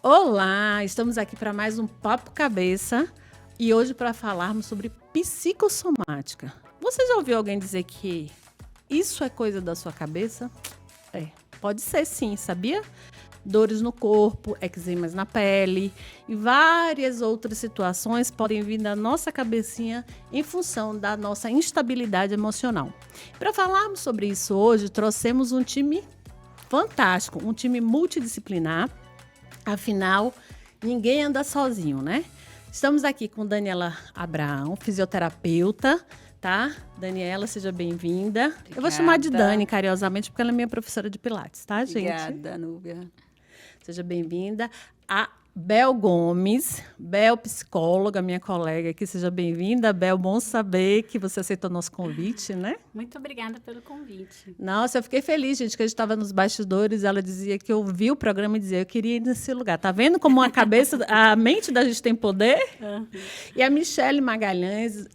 Olá, estamos aqui para mais um Papo Cabeça e hoje para falarmos sobre psicossomática. Você já ouviu alguém dizer que isso é coisa da sua cabeça? Pode ser sim, sabia? Dores no corpo, eczemas na pele e várias outras situações podem vir da nossa cabecinha em função da nossa instabilidade emocional. Para falarmos sobre isso hoje, trouxemos um time fantástico, um time multidisciplinar. Afinal, ninguém anda sozinho, né? Estamos aqui com Daniela Abraão, fisioterapeuta, tá? Daniela, seja bem-vinda. Obrigada. Eu vou chamar de Dani, carinhosamente, porque ela é minha professora de Pilates, tá, gente? Obrigada, Núbia. Seja bem-vinda. A Bel Gomes, Bel psicóloga, minha colega aqui, seja bem-vinda. Bel, bom saber que você aceitou nosso convite, né? Muito obrigada pelo convite. Nossa, eu fiquei feliz, gente, que a gente estava nos bastidores, ela dizia que eu vi o programa e dizia, eu queria ir nesse lugar. Tá vendo como a mente da gente tem poder? Uhum. E a Michele Magalhães,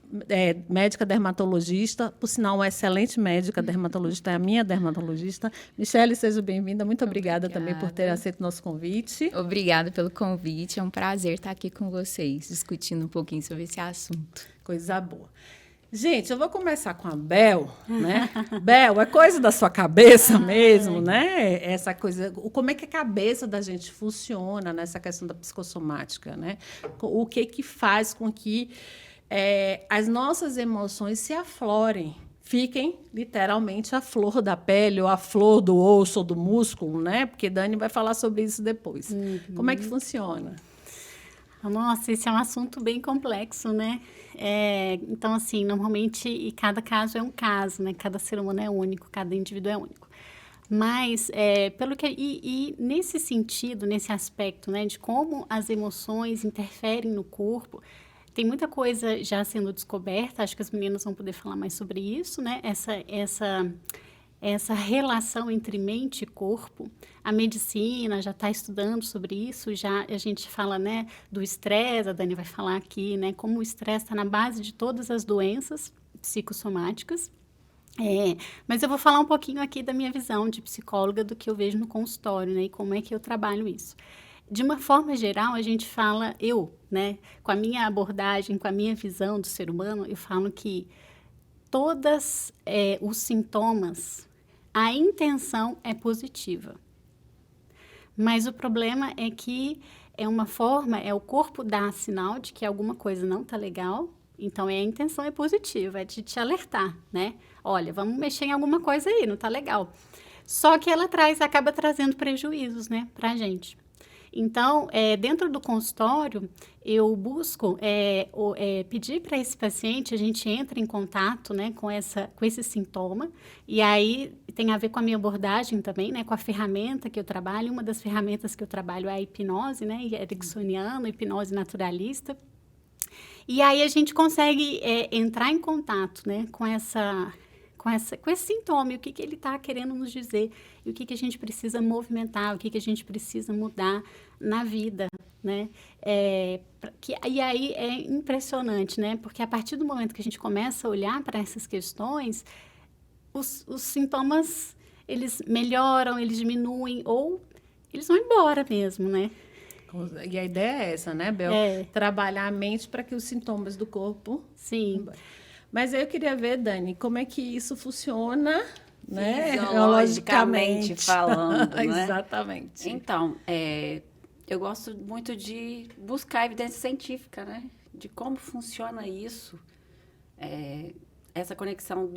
médica dermatologista, por sinal, uma excelente médica dermatologista, é a minha dermatologista. Michele, seja bem-vinda. Muito obrigada também por ter aceito o nosso convite. Obrigada pelo convite. É um prazer estar aqui com vocês, discutindo um pouquinho sobre esse assunto. Coisa boa. Gente, eu vou começar com a Bel, né? Bel, é coisa da sua cabeça mesmo, né? Essa coisa, como é que a cabeça da gente funciona nessa questão da psicossomática, né? O que faz com que as nossas emoções se aflorem, fiquem literalmente a flor da pele ou a flor do osso ou do músculo, né? Porque Dani vai falar sobre isso depois. Uhum. Como é que funciona? Nossa, esse é um assunto bem complexo, né? Então, assim, normalmente, e cada caso é um caso, né? Cada ser humano é único, cada indivíduo é único. Mas, nesse sentido, nesse aspecto, né? De como as emoções interferem no corpo, tem muita coisa já sendo descoberta, acho que as meninas vão poder falar mais sobre isso, né? Essa relação entre mente e corpo. A medicina já está estudando sobre isso, já a gente fala, né, do estresse, a Dani vai falar aqui, né, como o estresse está na base de todas as doenças psicossomáticas. Mas eu vou falar um pouquinho aqui da minha visão de psicóloga, do que eu vejo no consultório, né, e como é que eu trabalho isso. De uma forma geral, a gente fala, né, com a minha abordagem, com a minha visão do ser humano, eu falo que todos os sintomas, a intenção é positiva. Mas o problema é que o corpo dá sinal de que alguma coisa não está legal, então a intenção é positiva, é de te alertar, né? Olha, vamos mexer em alguma coisa aí, não está legal. Só que ela acaba trazendo prejuízos, né, pra gente. Então, dentro do consultório, eu busco pedir para esse paciente, a gente entra em contato, né, com esse sintoma, e aí tem a ver com a minha abordagem também, né, com a ferramenta que eu trabalho. Uma das ferramentas que eu trabalho é a hipnose, né, ericksoniana, hipnose naturalista. E aí a gente consegue entrar em contato, né, com esse sintoma, e o que ele está querendo nos dizer, e o que a gente precisa movimentar, o que a gente precisa mudar na vida, né? E aí é impressionante, né? Porque a partir do momento que a gente começa a olhar para essas questões, os sintomas, eles melhoram, eles diminuem, ou eles vão embora mesmo, né? E a ideia é essa, né, Bel? Trabalhar a mente para que os sintomas do corpo... Sim. Mas eu queria ver, Dani, como é que isso funciona, né? Fisiologicamente falando, né? Exatamente. Então, eu gosto muito de buscar evidência científica, né? De como funciona isso, essa conexão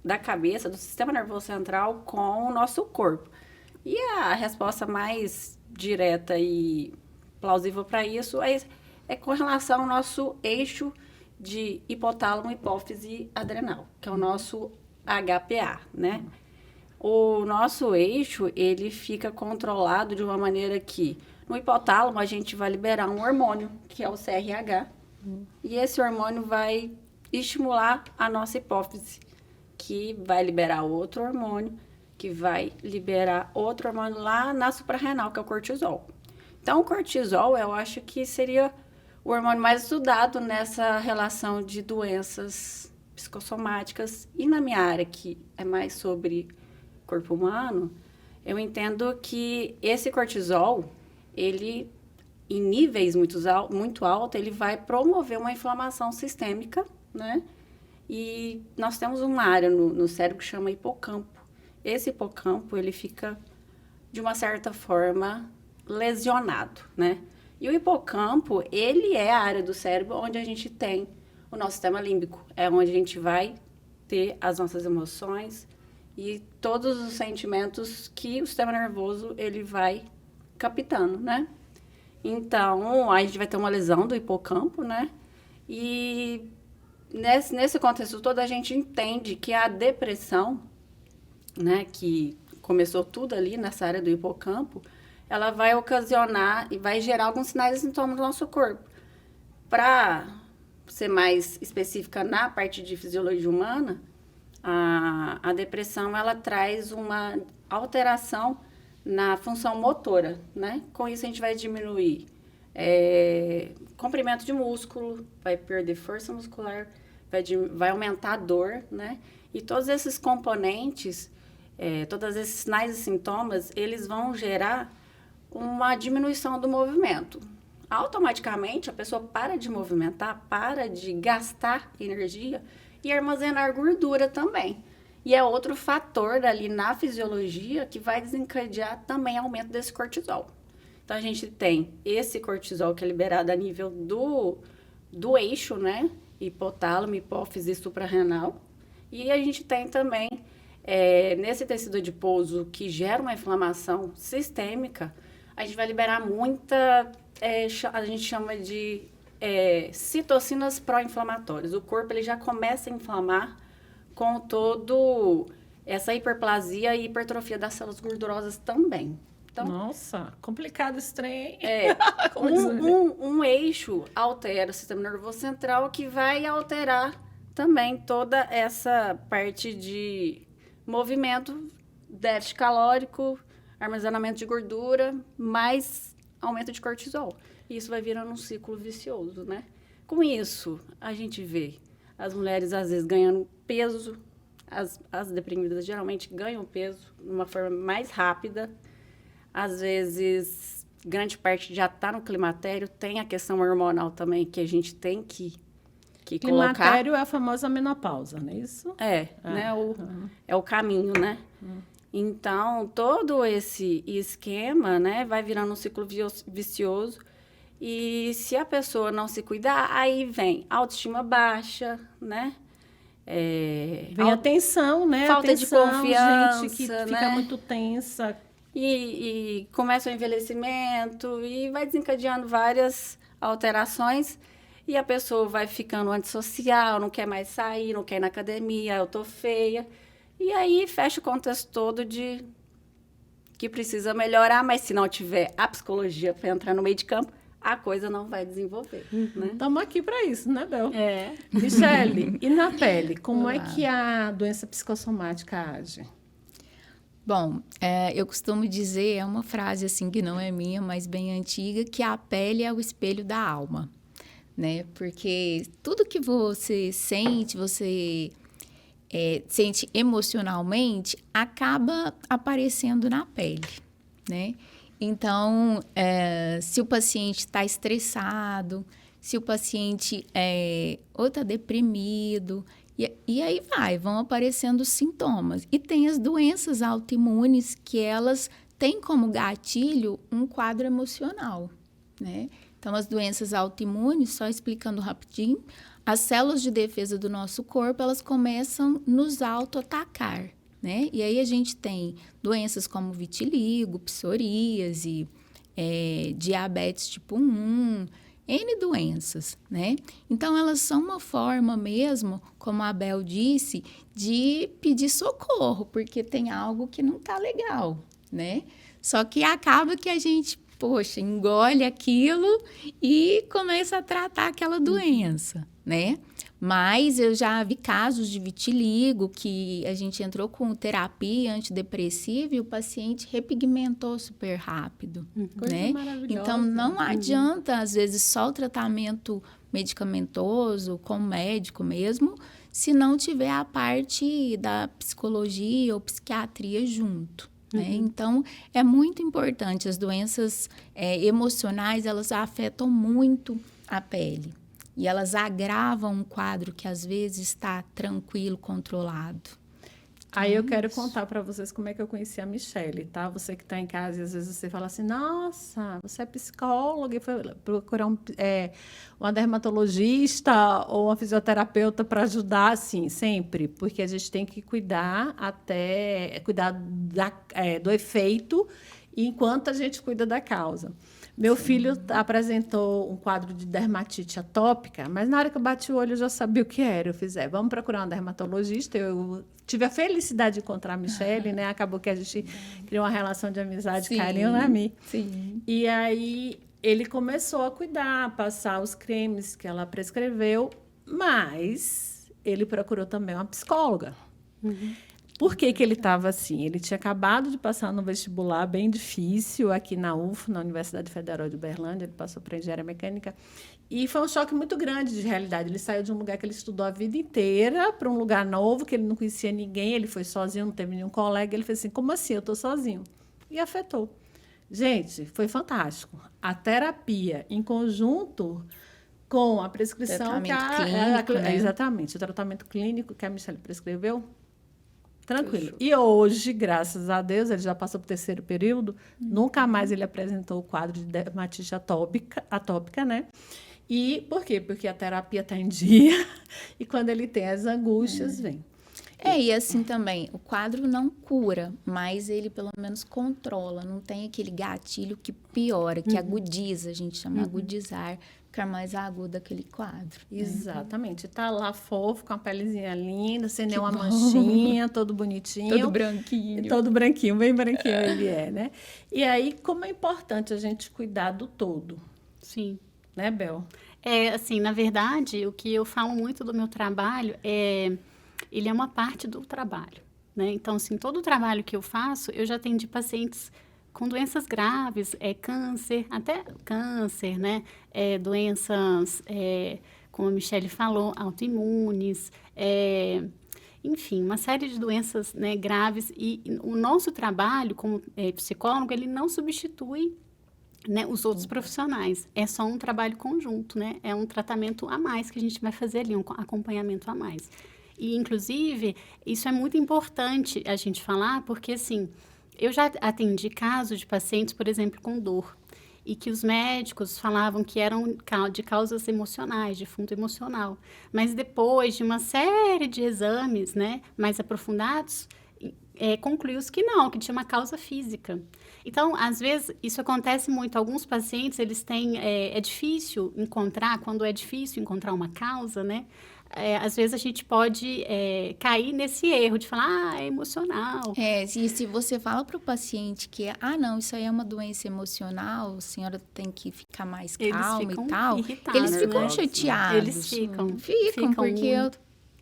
da cabeça, do sistema nervoso central com o nosso corpo. E a resposta mais direta e plausível para isso é com relação ao nosso eixo de hipotálamo, hipófise e adrenal, que é o nosso HPA, né? O nosso eixo, ele fica controlado de uma maneira que no hipotálamo a gente vai liberar um hormônio, que é o CRH, e esse hormônio vai estimular a nossa hipófise, que vai liberar outro hormônio, que vai liberar outro hormônio lá na suprarrenal, que é o cortisol. Então, o cortisol, eu acho que seria o hormônio mais estudado nessa relação de doenças psicossomáticas. E na minha área, que é mais sobre corpo humano, eu entendo que esse cortisol, ele, em níveis muito altos, ele vai promover uma inflamação sistêmica, né? E nós temos uma área no cérebro que chama hipocampo. Esse hipocampo, ele fica, de uma certa forma, lesionado, né? E o hipocampo, ele é a área do cérebro onde a gente tem o nosso sistema límbico. É onde a gente vai ter as nossas emoções e todos os sentimentos que o sistema nervoso, ele vai captando, né? Então, a gente vai ter uma lesão do hipocampo, né? E nesse contexto todo, a gente entende que a depressão, né, que começou tudo ali nessa área do hipocampo, ela vai ocasionar e vai gerar alguns sinais e sintomas do nosso corpo. Para ser mais específica na parte de fisiologia humana, a depressão, ela traz uma alteração na função motora, né? Com isso, a gente vai diminuir comprimento de músculo, vai perder força muscular, vai aumentar a dor, né? E todos esses componentes, todos esses sinais e sintomas, eles vão gerar uma diminuição do movimento. Automaticamente, a pessoa para de movimentar, para de gastar energia e armazenar gordura também. E é outro fator ali na fisiologia que vai desencadear também aumento desse cortisol. Então, a gente tem esse cortisol que é liberado a nível do eixo, né? Hipotálamo, hipófise e suprarrenal. E a gente tem também, nesse tecido adiposo que gera uma inflamação sistêmica, a gente vai liberar muita, a gente chama de citocinas pró-inflamatórias. O corpo, ele já começa a inflamar com todo essa hiperplasia e hipertrofia das células gordurosas também. Então, nossa, complicado esse trem. Um eixo altera o sistema nervoso central, que vai alterar também toda essa parte de movimento, déficit calórico, armazenamento de gordura, mais aumento de cortisol. E isso vai virando um ciclo vicioso, né? Com isso, a gente vê as mulheres, às vezes, ganhando peso. As deprimidas, geralmente, ganham peso de uma forma mais rápida. Às vezes, grande parte já está no climatério. Tem a questão hormonal também, que a gente tem que colocar. Climatério é a famosa menopausa, não é isso? Né? É o caminho, né? Então, todo esse esquema, né, vai virando um ciclo vicioso. E se a pessoa não se cuidar, aí vem autoestima baixa, né? Vem a tensão, né? Falta de confiança, gente que né? fica muito tensa. E começa o envelhecimento e vai desencadeando várias alterações. E a pessoa vai ficando antissocial, não quer mais sair, não quer ir na academia, eu tô feia. E aí fecha o contexto todo de que precisa melhorar, mas se não tiver a psicologia para entrar no meio de campo, a coisa não vai desenvolver, né? Estamos aqui para isso, né, Bel? Michele, e na pele, como é que a doença psicossomática age? Bom, eu costumo dizer, é uma frase assim que não é minha, mas bem antiga, que a pele é o espelho da alma, né? Porque tudo que você sente, sente emocionalmente, acaba aparecendo na pele, né? Então, se o paciente está estressado, se o paciente ou está deprimido, e aí vão aparecendo sintomas. E tem as doenças autoimunes que elas têm como gatilho um quadro emocional, né? Então, as doenças autoimunes, só explicando rapidinho, as células de defesa do nosso corpo, elas começam a nos auto-atacar, né? E aí a gente tem doenças como vitiligo, psoríase, diabetes tipo 1, N doenças, né? Então, elas são uma forma mesmo, como a Bel disse, de pedir socorro, porque tem algo que não tá legal, né? Só que acaba que a gente, engole aquilo e começa a tratar aquela doença, né? Mas eu já vi casos de vitiligo que a gente entrou com terapia antidepressiva e o paciente repigmentou super rápido, Coisa né? maravilhosa. Então, não adianta, às vezes, só o tratamento medicamentoso, com o médico mesmo, se não tiver a parte da psicologia ou psiquiatria junto. Né? Então, é muito importante. As doenças emocionais, elas afetam muito a pele. E elas agravam um quadro que, às vezes, está tranquilo, controlado. Aí eu quero contar para vocês como é que eu conheci a Michele, tá? Você que está em casa e às vezes você fala assim, nossa, você é psicóloga e foi procurar uma dermatologista ou uma fisioterapeuta para ajudar, sim, sempre. Porque a gente tem que cuidar do efeito enquanto a gente cuida da causa. Meu filho apresentou um quadro de dermatite atópica, mas na hora que eu bati o olho eu já sabia o que era. Eu fiz, vamos procurar uma dermatologista. Eu tive a felicidade de encontrar a Michele, né? Acabou que a gente criou uma relação de amizade, carinho, né, Mi? Sim. E aí ele começou a cuidar, passar os cremes que ela prescreveu, mas ele procurou também uma psicóloga. Por que ele estava assim? Ele tinha acabado de passar no vestibular bem difícil aqui na UF, na Universidade Federal de Uberlândia. Ele passou para engenharia mecânica. E foi um choque muito grande de realidade. Ele saiu de um lugar que ele estudou a vida inteira para um lugar novo, que ele não conhecia ninguém. Ele foi sozinho, não teve nenhum colega. Ele fez assim, como assim? Eu estou sozinho. E afetou. Gente, foi fantástico. A terapia, em conjunto com a prescrição... Tratamento clínico, né? Exatamente. O tratamento clínico que a Michele prescreveu, tranquilo. E hoje, graças a Deus, ele já passou para o 3º período, nunca mais ele apresentou o quadro de dermatite atópica, né? E por quê? Porque a terapia está em dia e quando ele tem as angústias, vem. E assim também, o quadro não cura, mas ele pelo menos controla, não tem aquele gatilho que piora, que agudiza, a gente chama agudizar, ficar mais agudo aquele quadro. Exatamente. Tá lá fofo, com a pelezinha linda, sem nenhuma manchinha, todo bonitinho. Todo branquinho. Todo branquinho, bem branquinho ele é, né? E aí, como é importante a gente cuidar do todo, Sim. né, Bel? Assim, na verdade, o que eu falo muito do meu trabalho ele é uma parte do trabalho, né? Então, assim, todo o trabalho que eu faço, eu já atendi pacientes com doenças graves, câncer, até câncer, né? Doenças, como a Michele falou, autoimunes, enfim, uma série de doenças, né, graves. E o nosso trabalho como psicólogo, ele não substitui, né, os outros profissionais. É só um trabalho conjunto, né? É um tratamento a mais que a gente vai fazer ali, um acompanhamento a mais. E, inclusive, isso é muito importante a gente falar, porque, assim, eu já atendi casos de pacientes, por exemplo, com dor, e que os médicos falavam que eram de causas emocionais, de fundo emocional. Mas depois de uma série de exames, né, mais aprofundados, concluiu-se que não, que tinha uma causa física. Então, às vezes, isso acontece muito. Alguns pacientes, eles têm... É difícil encontrar, quando é difícil encontrar uma causa, né? Às vezes a gente pode cair nesse erro de falar, é emocional. E se você fala para o paciente que, não, isso aí é uma doença emocional, a senhora tem que ficar mais calma e tal, eles ficam, né, chateados. Eles ficam porque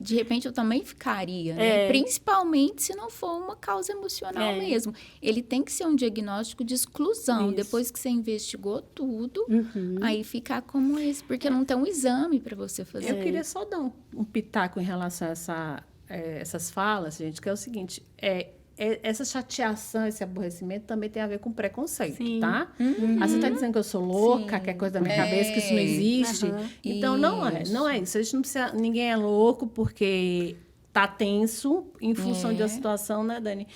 de repente eu também ficaria, né? Principalmente se não for uma causa emocional mesmo. Ele tem que ser um diagnóstico de exclusão. Isso. Depois que você investigou tudo, aí ficar como esse, porque não tem um exame para você fazer. Eu queria só dar um pitaco em relação a essas falas, gente, que é o seguinte, essa chateação, esse aborrecimento também tem a ver com preconceito, tá? Você está dizendo que eu sou louca, que é coisa da minha cabeça, que isso não existe. Então, não é isso. A gente não precisa, ninguém é louco porque tá tenso em função de uma situação, né, Dani?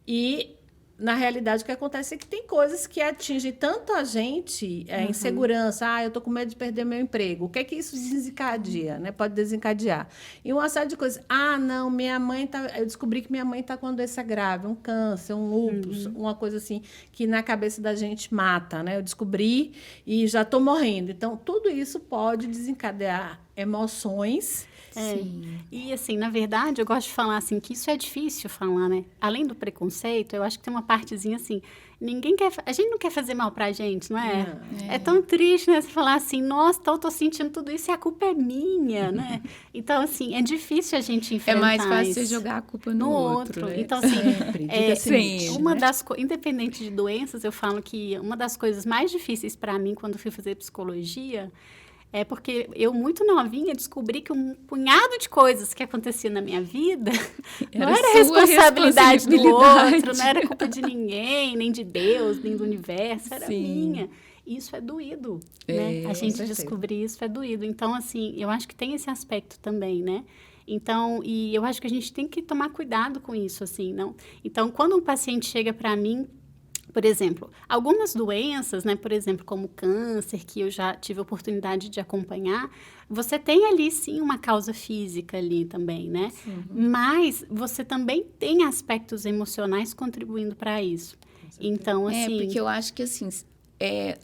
E, na realidade, o que acontece é que tem coisas que atingem tanto a gente, insegurança, eu tô com medo de perder meu emprego. O que é que isso desencadeia, né? Pode desencadear. E uma série de coisas. Não, minha mãe eu descobri que minha mãe tá com uma doença grave, um câncer, um lúpus, uma coisa assim, que na cabeça da gente mata, né? Eu descobri e já tô morrendo. Então, tudo isso pode desencadear emoções Sim. E, assim, na verdade, eu gosto de falar, assim, que isso é difícil falar, né? Além do preconceito, eu acho que tem uma partezinha, assim, a gente não quer fazer mal pra gente, não é? É tão triste, né? Você falar assim, nossa, então eu tô sentindo tudo isso e a culpa é minha, né? Então, assim, é difícil a gente enfrentar É mais fácil você isso jogar a culpa no outro, né? Então, assim, Sempre, uma né? das independente de doenças, eu falo que uma das coisas mais difíceis para mim quando fui fazer psicologia é porque eu, muito novinha, descobri que um punhado de coisas que acontecia na minha vida não era sua responsabilidade do responsabilidade. outro, não era culpa de ninguém, nem de Deus, nem do universo, era Sim. minha. Isso é doído, né? A gente descobrir isso é doído. Então, assim, eu acho que tem esse aspecto também, né? Então, e eu acho que a gente tem que tomar cuidado com isso, assim, não? Então, quando um paciente chega para mim, por exemplo, algumas doenças, né, por exemplo, como câncer, que eu já tive a oportunidade de acompanhar, você tem ali, sim, uma causa física ali também, né? Mas você também tem aspectos emocionais contribuindo para isso. Então, assim... porque eu acho que, assim,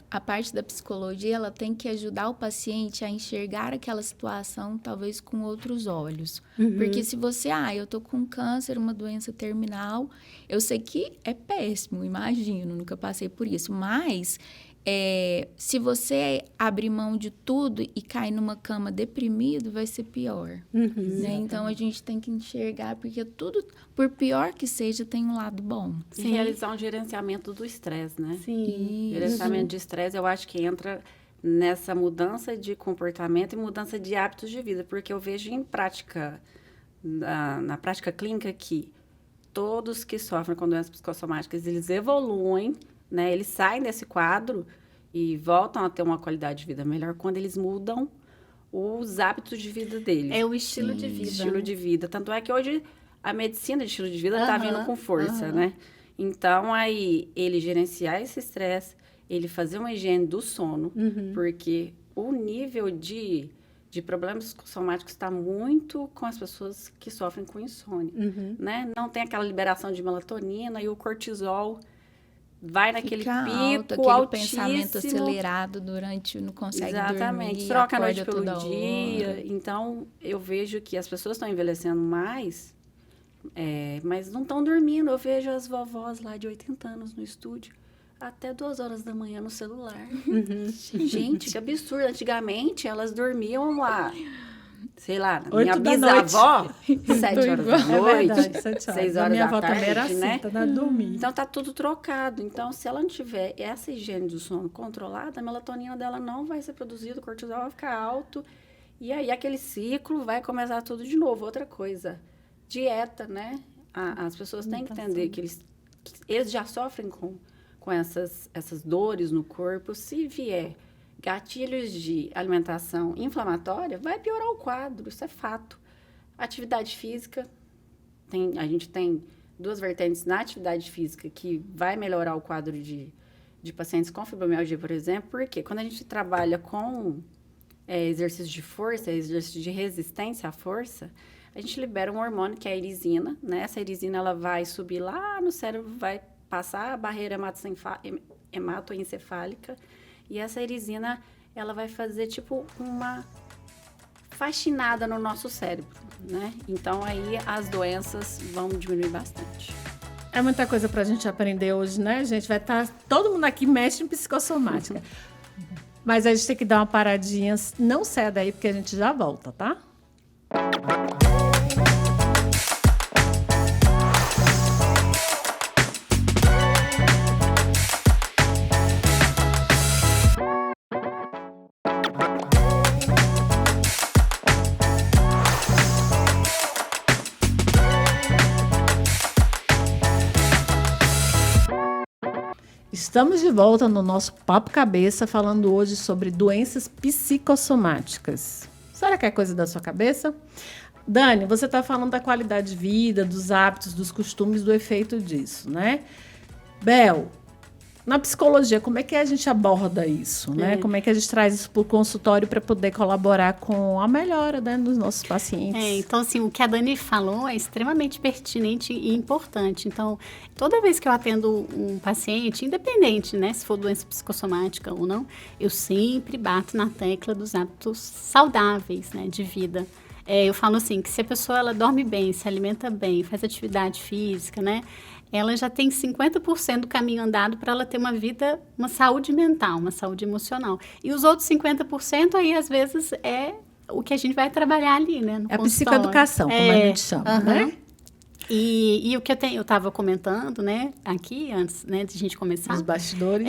a parte da psicologia, ela tem que ajudar o paciente a enxergar aquela situação, talvez, com outros olhos. Porque se você, eu tô com câncer, uma doença terminal, eu sei que é péssimo, imagino, nunca passei por isso. Mas, se você abrir mão de tudo e cair numa cama deprimido, vai ser pior. Né? Então, a gente tem que enxergar, porque tudo, por pior que seja, tem um lado bom. E realizar um gerenciamento do estresse, né? Sim. Gerenciamento de estresse, eu acho que entra nessa mudança de comportamento e mudança de hábitos de vida, porque eu vejo em prática, na prática clínica, que todos que sofrem com doenças psicossomáticas, eles evoluem, né? Eles saem desse quadro e voltam a ter uma qualidade de vida melhor quando eles mudam os hábitos de vida deles. É o estilo de vida. Estilo de vida. Tanto é que hoje a medicina de estilo de vida está vindo com força, né? Então, aí, ele gerenciar esse estresse, ele fazer uma higiene do sono, porque o nível de problemas psicossomáticos está muito com as pessoas que sofrem com insônia, né? Não tem aquela liberação de melatonina e o cortisol vai naquele Fica pico alto, aquele altíssimo. pensamento acelerado não consegue Exatamente, dormir, troca a noite acorda pelo toda dia. hora. Então, eu vejo que as pessoas estão envelhecendo mais, mas não estão dormindo. Eu vejo as vovós lá de 80 anos no estúdio, até 2 horas da manhã no celular. Gente, que absurdo. Antigamente, elas dormiam lá, sei lá, minha 8 da bisavó, 7 horas da É noite, verdade, 7 horas. 6 A horas minha da avó tarde, também era assim, né? tá dando dormir. Então, tá tudo trocado. Então, se ela não tiver essa higiene do sono controlada, a melatonina dela não vai ser produzida, o cortisol vai ficar alto. E aí, aquele ciclo vai começar tudo de novo. Outra coisa, dieta, né? As pessoas têm que entender que eles já sofrem com essas dores no corpo. Se vier gatilhos de alimentação inflamatória, vai piorar o quadro, isso é fato. Atividade física, a gente tem 2 vertentes na atividade física que vai melhorar o quadro de pacientes com fibromialgia, por exemplo, porque quando a gente trabalha com exercício de força, exercício de resistência à força, a gente libera um hormônio que é a irisina, né? Essa irisina, ela vai subir lá no cérebro, vai passar a barreira hematoencefálica, e essa irisina, ela vai fazer tipo uma faxinada no nosso cérebro, né? Então, aí as doenças vão diminuir bastante. É muita coisa pra gente aprender hoje, né, gente? Vai estar... Todo mundo aqui mexe em psicossomática. Mas a gente tem que dar uma paradinha. Não saia daí, porque a gente já volta, tá? Estamos de volta no nosso Papo Cabeça, falando hoje sobre doenças psicossomáticas. Será que é coisa da sua cabeça? Dani, você está falando da qualidade de vida, dos hábitos, dos costumes, do efeito disso, né? Bel, na psicologia, como é que a gente aborda isso, né? Como é que a gente traz isso para o consultório para poder colaborar com a melhora, né, dos nossos pacientes? Então, assim, o que a Dani falou é extremamente pertinente e importante. Então, toda vez que eu atendo um paciente, independente, né, se for doença psicossomática ou não, eu sempre bato na tecla dos hábitos saudáveis, né, de vida. eu falo assim, que se a pessoa ela dorme bem, se alimenta bem, faz atividade física, né? Ela já tem 50% do caminho andado para ela ter uma vida, uma saúde mental, uma saúde emocional. E os outros 50% aí, às vezes, é o que a gente vai trabalhar ali, né? No É a consultório. psicoeducação, como a gente chama, né? E o que eu estava comentando, né, aqui, antes, né, de a gente começar. Os bastidores.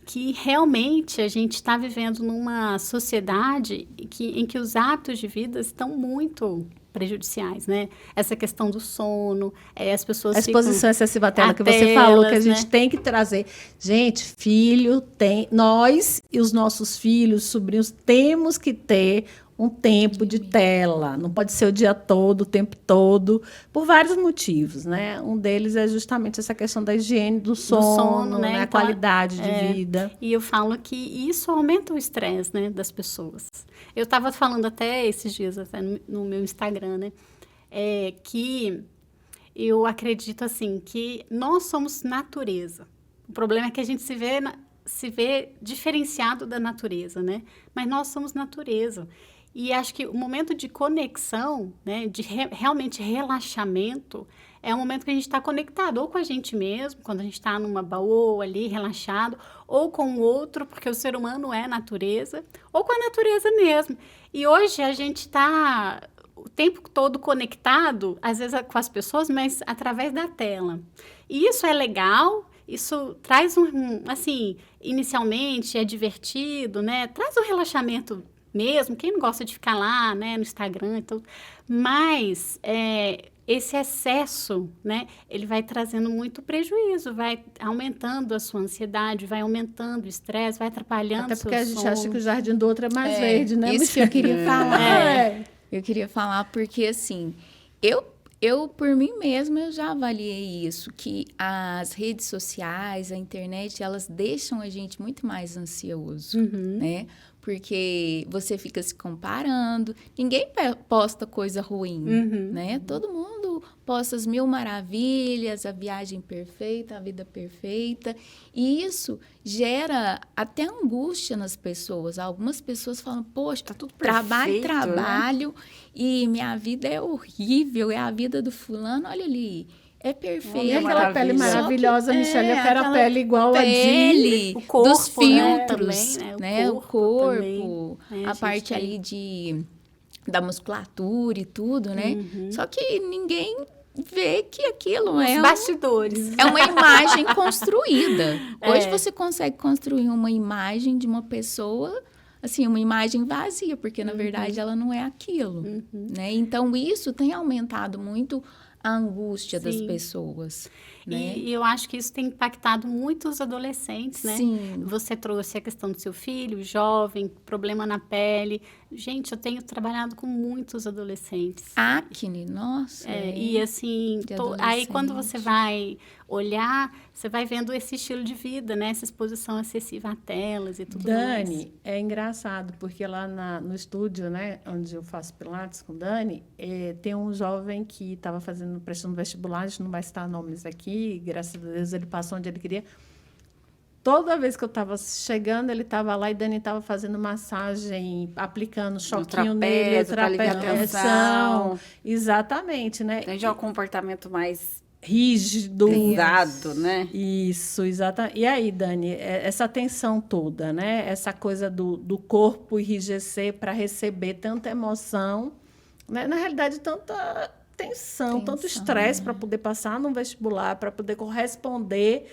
Que realmente a gente está vivendo numa sociedade em que os hábitos de vida estão muito prejudiciais, né? Essa questão do sono, as pessoas A exposição excessiva à tela, que você telas, falou que a gente né? tem que trazer. Gente, filho tem... Nós e os nossos filhos, sobrinhos, temos que ter um tempo de tela. Não pode ser o dia todo, o tempo todo, por vários motivos, né? Um deles é justamente essa questão da higiene do sono, né? né? A Então, qualidade de vida. E eu falo que isso aumenta o estresse, né, das pessoas. Eu estava falando até esses dias, até no meu Instagram, né, que eu acredito, assim, que nós somos natureza. O problema é que a gente se vê diferenciado da natureza, né? Mas nós somos natureza. E acho que o momento de conexão, né, de realmente relaxamento, é um momento que a gente está conectado, ou com a gente mesmo, quando a gente está numa boa ali, relaxado, ou com o outro, porque o ser humano é natureza, ou com a natureza mesmo. E hoje a gente está o tempo todo conectado, às vezes com as pessoas, mas através da tela. E isso é legal, isso traz assim, inicialmente é divertido, né? Traz um relaxamento mesmo, quem não gosta de ficar lá, né, no Instagram e tudo, mas esse excesso, né, ele vai trazendo muito prejuízo, vai aumentando a sua ansiedade, vai aumentando o estresse, vai atrapalhando o seu sono. Até porque a gente acha que o jardim do outro é mais verde, né? Isso que eu queria falar. É. Eu queria falar porque, assim, eu por mim mesma, eu já avaliei isso, que as redes sociais, a internet, elas deixam a gente muito mais ansioso, né? Porque você fica se comparando, ninguém posta coisa ruim, né? Todo mundo posta as 1000 maravilhas, a viagem perfeita, a vida perfeita, e isso gera até angústia nas pessoas. Algumas pessoas falam, poxa, tá tudo trabalho, perfeito, trabalho, né? E minha vida é horrível, é a vida do fulano, olha ali. É perfeito. E aquela pele maravilhosa, Michelle, eu quero a pele igual pele, a o corpo, dos filtros, né? né? O corpo, também, a parte ali da musculatura e tudo, né? Só que ninguém vê que aquilo Os bastidores. é uma imagem construída. Hoje você consegue construir uma imagem de uma pessoa, assim, uma imagem vazia, porque na verdade ela não é aquilo, né? Então isso tem aumentado muito a angústia das pessoas, né? E eu acho que isso tem impactado muito os adolescentes, né? Sim. Você trouxe a questão do seu filho, jovem, problema na pele. Gente, eu tenho trabalhado com muitos adolescentes. Acne, nossa. E assim, aí quando você vai olhar, você vai vendo esse estilo de vida, né? Essa exposição excessiva a telas e tudo mais. Dani, é engraçado, porque lá no estúdio, né, onde eu faço pilates com Dani, tem um jovem que estava prestando vestibular, a gente não vai citar nomes aqui, graças a Deus ele passou onde ele queria. Toda vez que eu estava chegando, ele estava lá e Dani estava fazendo massagem, aplicando choquinho nele, trapézio. Exatamente, né? Tem já um comportamento mais rígido. pesado, né? Isso, exatamente. E aí, Dani, essa tensão toda, né? Essa coisa do corpo enrijecer para receber tanta emoção, né? Na realidade, tanta tensão, tanto estresse para poder passar num vestibular, para poder corresponder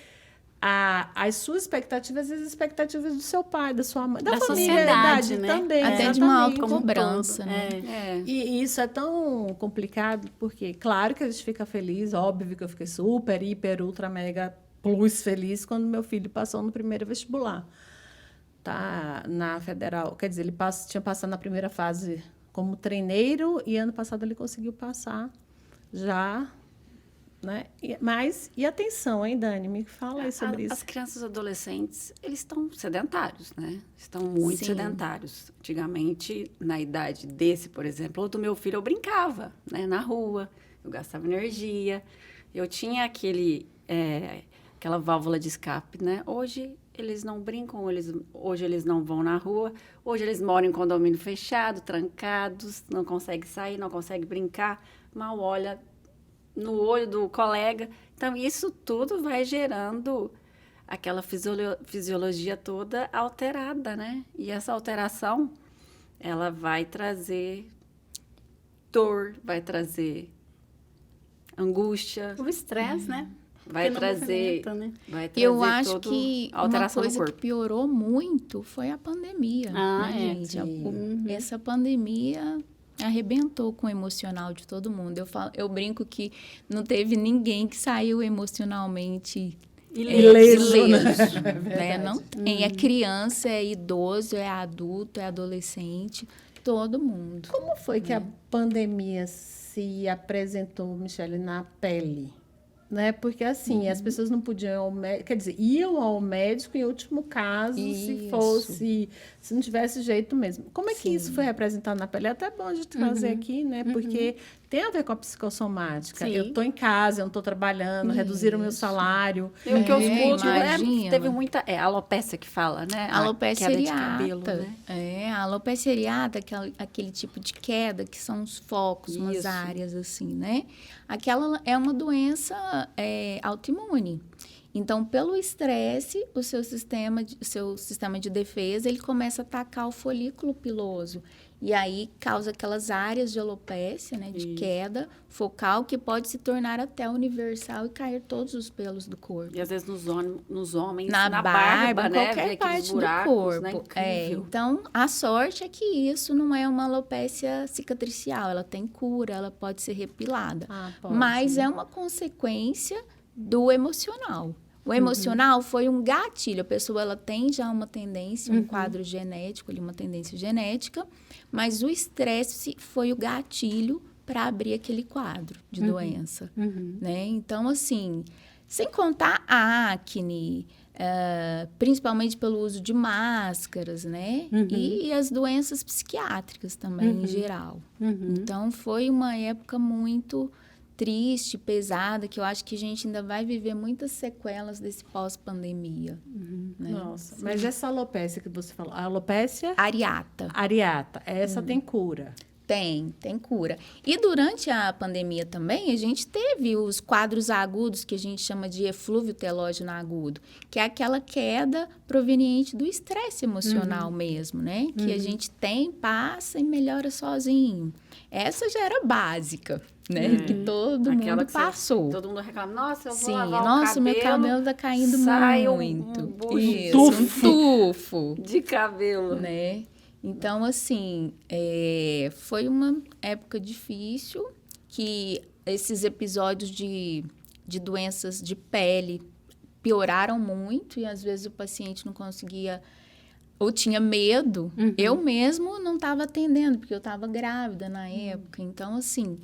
às suas expectativas e às expectativas do seu pai, da sua mãe, da família, sociedade, né? também. Até de uma autocobrança, né? E isso é tão complicado, porque, claro que a gente fica feliz, óbvio que eu fiquei super, hiper, ultra, mega, plus feliz quando meu filho passou no primeiro vestibular, tá? Na Federal. Quer dizer, ele tinha passado na primeira fase como treineiro e ano passado ele conseguiu passar já, né? E atenção, hein, Dani? Me fala aí sobre isso. As crianças e adolescentes, eles estão sedentários, né? Estão muito sedentários. Antigamente, na idade desse, por exemplo, ou do meu filho, eu brincava, né? Na rua, eu gastava energia, eu tinha aquela válvula de escape, né? Hoje, eles não brincam, hoje eles não vão na rua, hoje eles moram em condomínio fechado, trancados, não conseguem sair, não conseguem brincar, mal olha no olho do colega. Então, isso tudo vai gerando aquela fisiologia toda alterada, né? E essa alteração, ela vai trazer dor, vai trazer angústia. O estresse, né? Vai Porque não trazer, movimenta, né? vai trazer Eu acho toda que a uma alteração no coisa que corpo. piorou muito foi a pandemia, Ah, né, é. gente? Sim. Essa pandemia arrebentou com o emocional de todo mundo. Eu brinco que não teve ninguém que saiu emocionalmente Ileso, né? ileso, É né? verdade. Não tem. É criança, é idoso, é adulto, é adolescente, todo mundo. Como foi que a pandemia se apresentou, Michele, na pele? Né? Porque, assim, as pessoas não podiam ir ao médico, quer dizer, iam ao médico em último caso, Isso. se não tivesse jeito mesmo. Como é que Sim. isso foi representado na pele? É até bom a gente trazer aqui, né? Porque tem a ver com a psicossomática. Sim. Eu estou em casa, eu não estou trabalhando, reduziram o meu Isso. salário. O que eu escuto imagina. teve muita... É alopecia que fala, né? A Alopecia queda de areata. cabelo, né? É, a alopecia areata, aquele tipo de queda que são os focos, umas Isso. áreas assim, né? Aquela é uma doença autoimune. Então, pelo estresse, o seu sistema de defesa, ele começa a atacar o folículo piloso. E aí causa aquelas áreas de alopécia, né, de Isso. queda focal, que pode se tornar até universal e cair todos os pelos do corpo. E às vezes nos homens, Na na barba, barba, em né? qualquer Vê aqueles parte do buracos, corpo. né? É, Incrível. então, a sorte é que isso não é uma alopécia cicatricial. Ela tem cura, ela pode ser repilada. Pode, Mas né? é uma consequência do emocional. O emocional foi um gatilho. A pessoa ela tem já uma tendência, um quadro genético, ali, uma tendência genética, mas o estresse foi o gatilho para abrir aquele quadro de doença. Né? Então, assim, sem contar a acne, principalmente pelo uso de máscaras, né? E as doenças psiquiátricas também, em geral. Então, foi uma época muito triste, pesada, que eu acho que a gente ainda vai viver muitas sequelas desse pós-pandemia. Né? Nossa, mas essa alopécia que você falou, a alopécia Areata. areata, essa tem cura. Tem cura. E durante a pandemia também, a gente teve os quadros agudos, que a gente chama de eflúvio telógeno agudo, que é aquela queda proveniente do estresse emocional mesmo, né? Que a gente tem, passa e melhora sozinho. Essa já era básica, né? Que todo Aquela mundo que passou. Todo mundo reclama, nossa, eu vou Sim, lavar o nossa, cabelo, meu cabelo tá caindo sai muito. um bucho, Isso, um tufo. de cabelo. Né? Então, assim, foi uma época difícil, que esses episódios de doenças de pele pioraram muito e, às vezes, o paciente não conseguia ou tinha medo. Eu mesmo não estava atendendo, porque eu estava grávida na época. Então, assim,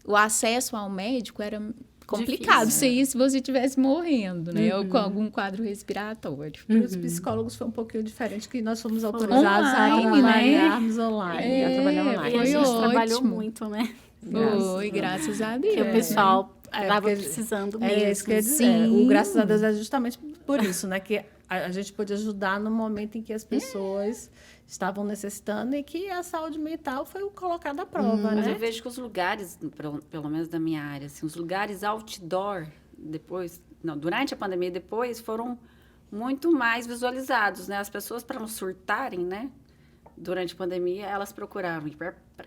o acesso ao médico era complicado. Difícil, Seria se você estivesse morrendo, né? Ou com algum quadro respiratório. Para os psicólogos foi um pouquinho diferente, que nós fomos autorizados Online, a né? trabalharmos online, a trabalhar E online. a gente Foi trabalhou ótimo. muito, né? Foi, graças a Deus. Porque o pessoal É, estava porque- precisando É mesmo. isso que eu ia dizer. Sim. O graças a Deus é justamente por isso, né? Que a gente pôde ajudar no momento em que as pessoas estavam necessitando e que a saúde mental foi colocada à prova, Mas né? eu vejo que os lugares, pelo menos da minha área, assim, os lugares outdoor, depois, não, durante a pandemia e depois, foram muito mais visualizados, né? As pessoas, para não surtarem, né? Durante a pandemia, elas procuraram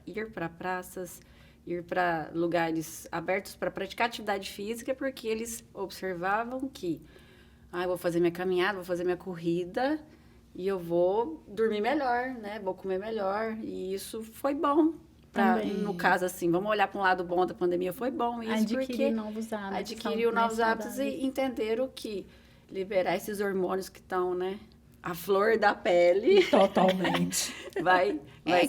ir para praças, ir para lugares abertos para praticar atividade física, porque eles observavam que, eu vou fazer minha caminhada, vou fazer minha corrida e eu vou dormir melhor, né? Vou comer melhor. E isso foi bom. Também. No caso, assim, vamos olhar para um lado bom da pandemia, foi bom isso, Adquirir porque novos hábitos. adquiriu novos hábitos e entenderam que liberar esses hormônios que estão, né? A flor da pele Totalmente. vai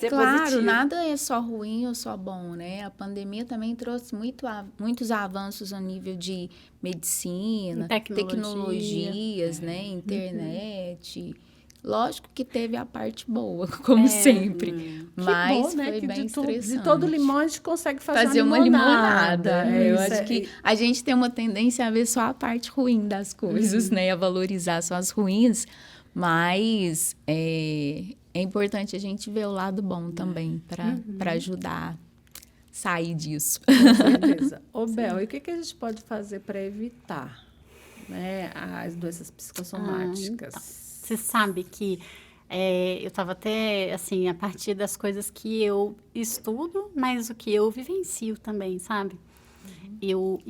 ser claro, positivo. nada é só ruim ou só bom, né? A pandemia também trouxe muitos avanços a nível de medicina, Tecnologia. tecnologias, né? Internet. Lógico que teve a parte boa, como sempre. Mas que bom, né? foi Que bem estressante. de todo limão a gente consegue fazer uma limonada. Eu Isso acho que a gente tem uma tendência a ver só a parte ruim das coisas, né? A valorizar só as ruins. Mas é importante a gente ver o lado bom também, para ajudar a sair disso. Com certeza. Ô, Bel, e o que a gente pode fazer para evitar, né, as doenças psicossomáticas? Então, você sabe que eu estava até, assim, a partir das coisas que eu estudo, mas o que eu vivencio também, sabe? Eu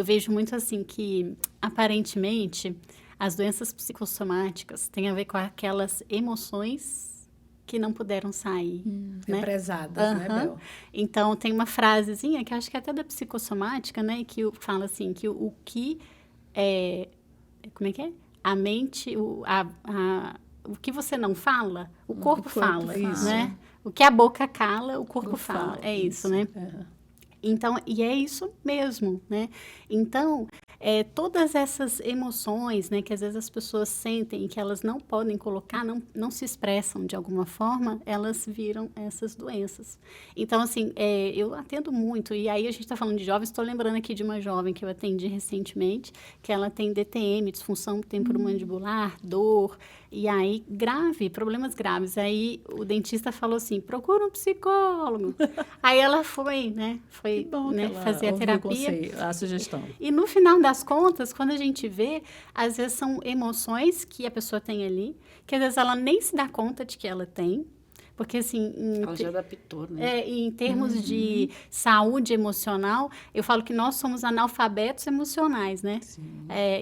vejo muito assim que, aparentemente, as doenças psicossomáticas têm a ver com aquelas emoções que não puderam sair, né? Represadas, né, Bel? Então, tem uma frasezinha que eu acho que é até da psicossomática, né? Que fala assim, que o que como é que é? A mente, o que você não fala, o corpo fala, isso. né? O que a boca cala, o corpo fala. É isso, né? Uhum. Então, e é isso mesmo, né? Então, todas essas emoções, né, que às vezes as pessoas sentem que elas não podem colocar, não se expressam de alguma forma, elas viram essas doenças. Então, assim, eu atendo muito, e aí a gente está falando de jovens, estou lembrando aqui de uma jovem que eu atendi recentemente, que ela tem DTM, disfunção temporomandibular, dor, e aí, problemas graves. Aí o dentista falou assim, procura um psicólogo. Aí ela foi, né? Que bom que ela fazer a ouviu terapia. a sugestão. E no final das contas, quando a gente vê, às vezes são emoções que a pessoa tem ali, que às vezes ela nem se dá conta de que ela tem. Porque, assim, Ela já adaptou, né? em termos de saúde emocional, eu falo que nós somos analfabetos emocionais, né?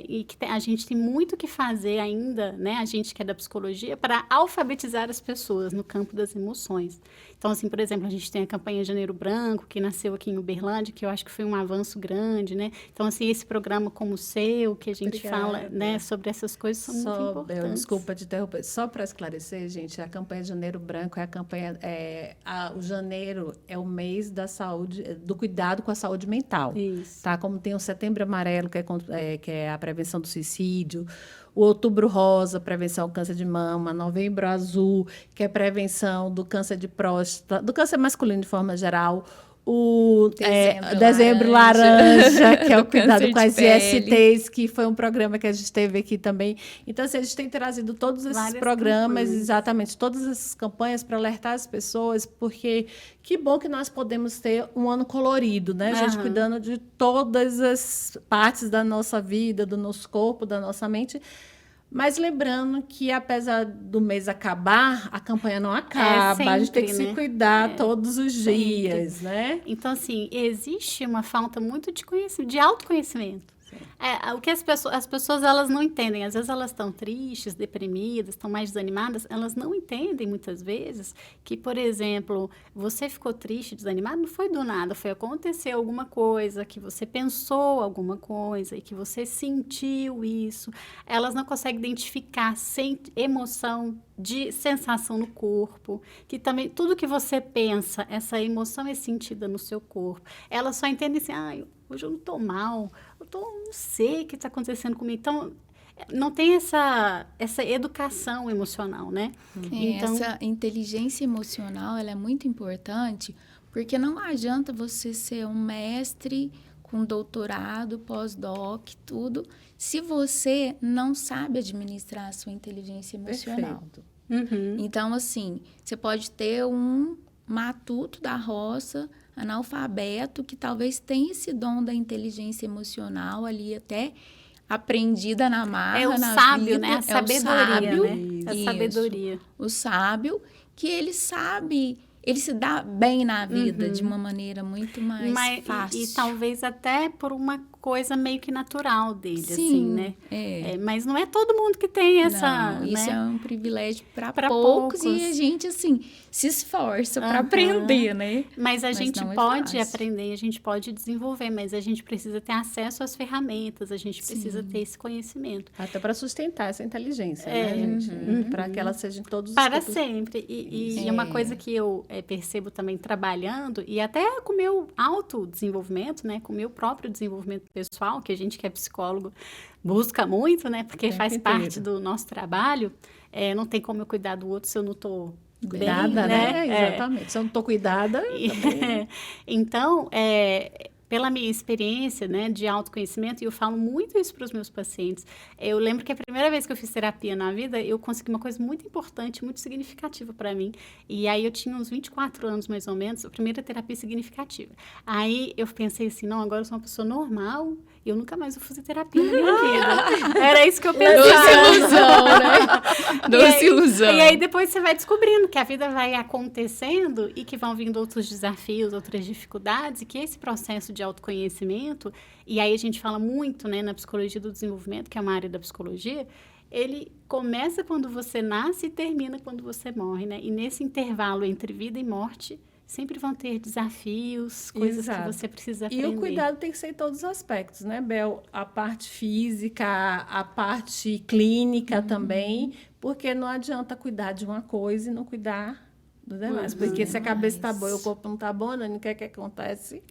E que a gente tem muito que fazer ainda, né? A gente que é da psicologia, para alfabetizar as pessoas no campo das emoções. Então, assim, por exemplo, a gente tem a campanha Janeiro Branco, que nasceu aqui em Uberlândia, que eu acho que foi um avanço grande, né? Então, assim, esse programa como o seu, que a gente fala, né, sobre essas coisas, são muito importantes. Desculpa te interromper. Só para esclarecer, gente, a campanha Janeiro Branco é a campanha... o janeiro é o mês da saúde, do cuidado com a saúde mental. Isso. Tá? Como tem o Setembro Amarelo, que é a prevenção do suicídio, o Outubro Rosa, prevenção ao câncer de mama, Novembro Azul, que é prevenção do câncer de próstata, do câncer masculino de forma geral, o Dezembro Laranja, que é o cuidado com as ISTs, que foi um programa que a gente teve aqui também. Então, assim, a gente tem trazido todos esses programas, exatamente, todas essas campanhas para alertar as pessoas, porque que bom que nós podemos ter um ano colorido, né? A gente cuidando de todas as partes da nossa vida, do nosso corpo, da nossa mente. Mas lembrando que, apesar do mês acabar, a campanha não acaba. Sempre, a gente tem que se cuidar todos os dias, né? Então, assim, existe uma falta muito de conhecimento, de autoconhecimento. O que as pessoas elas não entendem. Às vezes elas estão tristes, deprimidas, estão mais desanimadas. Elas não entendem, muitas vezes, que, por exemplo, você ficou triste, desanimado, não foi do nada. Foi acontecer alguma coisa, que você pensou alguma coisa e que você sentiu isso. Elas não conseguem identificar sem emoção, de sensação no corpo, que também tudo que você pensa, essa emoção é sentida no seu corpo. Elas só entendem assim, hoje eu não estou mal, não sei o que está acontecendo comigo. Então, não tem essa educação emocional, né? Então, essa inteligência emocional, ela é muito importante, porque não adianta você ser um mestre com doutorado, pós-doc, tudo, se você não sabe administrar a sua inteligência emocional. Perfeito. Então, assim, você pode ter um matuto da roça, analfabeto, que talvez tenha esse dom da inteligência emocional ali até aprendida na marra, na sábio, vida. Né? A sabedoria, né? A sabedoria. O sábio, que ele sabe, ele se dá bem na vida de uma maneira muito mais fácil. E talvez até por uma coisa meio que natural dele, assim, né? Mas não é todo mundo que tem essa... Não, isso né? é um privilégio para poucos e a gente, assim, se esforça para aprender, né? Mas a gente pode fácil. aprender, a gente pode desenvolver, mas a gente precisa ter acesso às ferramentas, a gente precisa ter esse conhecimento. Até para sustentar essa inteligência, né, gente? Para que ela seja em todos os Para sempre. E é uma coisa que eu percebo também trabalhando, e até com o meu autodesenvolvimento, né? Com o meu próprio desenvolvimento pessoal, que a gente que é psicólogo busca muito, né? Porque faz parte do nosso trabalho. Não tem como eu cuidar do outro se eu não estou Cuidada, bem, né? Exatamente. Se eu não estou cuidada... Então, pela minha experiência, né, de autoconhecimento, e eu falo muito isso para os meus pacientes, eu lembro que a primeira vez que eu fiz terapia na vida, eu consegui uma coisa muito importante, muito significativa para mim. E aí eu tinha uns 24 anos, mais ou menos, a primeira terapia significativa. Aí eu pensei assim, não, agora eu sou uma pessoa normal, e eu nunca mais vou fazer terapia na minha vida. Era isso que eu pensava. Doce ilusão, né? Doce ilusão. E aí depois você vai descobrindo que a vida vai acontecendo e que vão vindo outros desafios, outras dificuldades, e que esse processo de autoconhecimento, e aí a gente fala muito, né, na psicologia do desenvolvimento, que é uma área da psicologia, ele começa quando você nasce e termina quando você morre, né? E nesse intervalo entre vida e morte, sempre vão ter desafios, coisas que você precisa aprender. E o cuidado tem que ser em todos os aspectos, né, Bel? A parte física, a parte clínica também, porque não adianta cuidar de uma coisa e não cuidar dos demais. Porque se a cabeça está boa e o corpo não está bom, o que é que acontece?